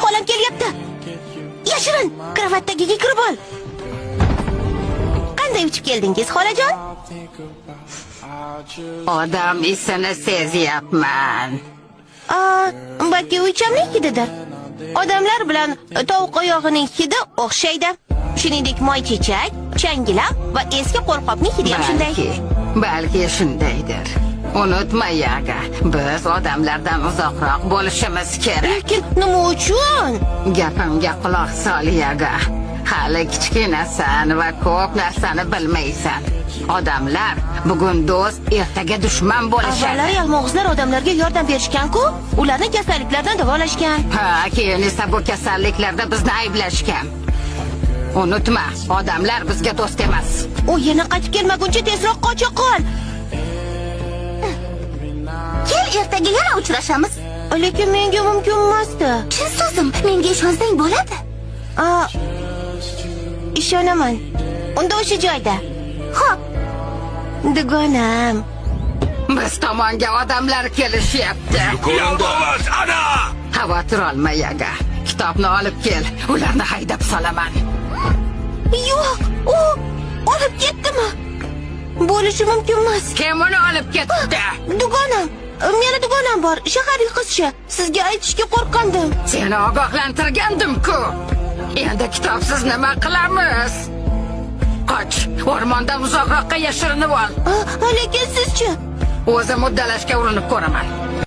Xolam kelyapti. Yashirin, kravatdagiga kirib ol. Qanday uchib keldingiz, xolajon? Odam isini sezyapman. Balki o'ychamlik hididir. Odamlar bilan tovuq oyog'ining hidi o'xshaydi. Shuningdek, moychechak, changilaq va eski qo'lqopning hidi ham shunday. Balki shundaydir. Unutma, Yaga, biz odamlardan uzoqroq bo'lishimiz kerak. Lekin nima uchun? Gapimga quloq sol, Yaga. Hali kichkinasan va ko'p narsani bilmaysan. Odamlar bugun do'st, ertaga dushman bo'lishadi. Avvallari yalmog'izlar odamlarga yordam berishgan-ku, ularni kasalliklardan davolashgan. Keyin esa bu kasalliklarda bizni ayblashgan. Unutma, odamlar bizga do'st emas. U yana qaytib kelmaguncha tezroq qocha qol. Kel, ertaga yana uchrashamiz. Lekin menga mumkin emasdi. Chin so'zim, menga ishonsang bo'ladi. Ishonaman. Unda o'sha joyda. Xo'p. Dugonam. Biz tomonga odamlar kelishyapti. Yolg'iz, ana! Xavotir olma, Yaga. Kitobni olib kel, ularni haydab solaman. Yo'q, u olib ketdimi? Bo'lishi mumkin emas. Kim uni olib ketdi? Dugonam. Meni dugonam bor, shaharlik qizcha. Sizga aytishga qo'rqandim. Seni ogohlantirgandim-ku. Endi kitobsiz nima qilamiz? Qoch, o'rmondan uzoqroqqa yashirinib ol. Lekin sizchi? O'zim uddalashga urinib ko'raman.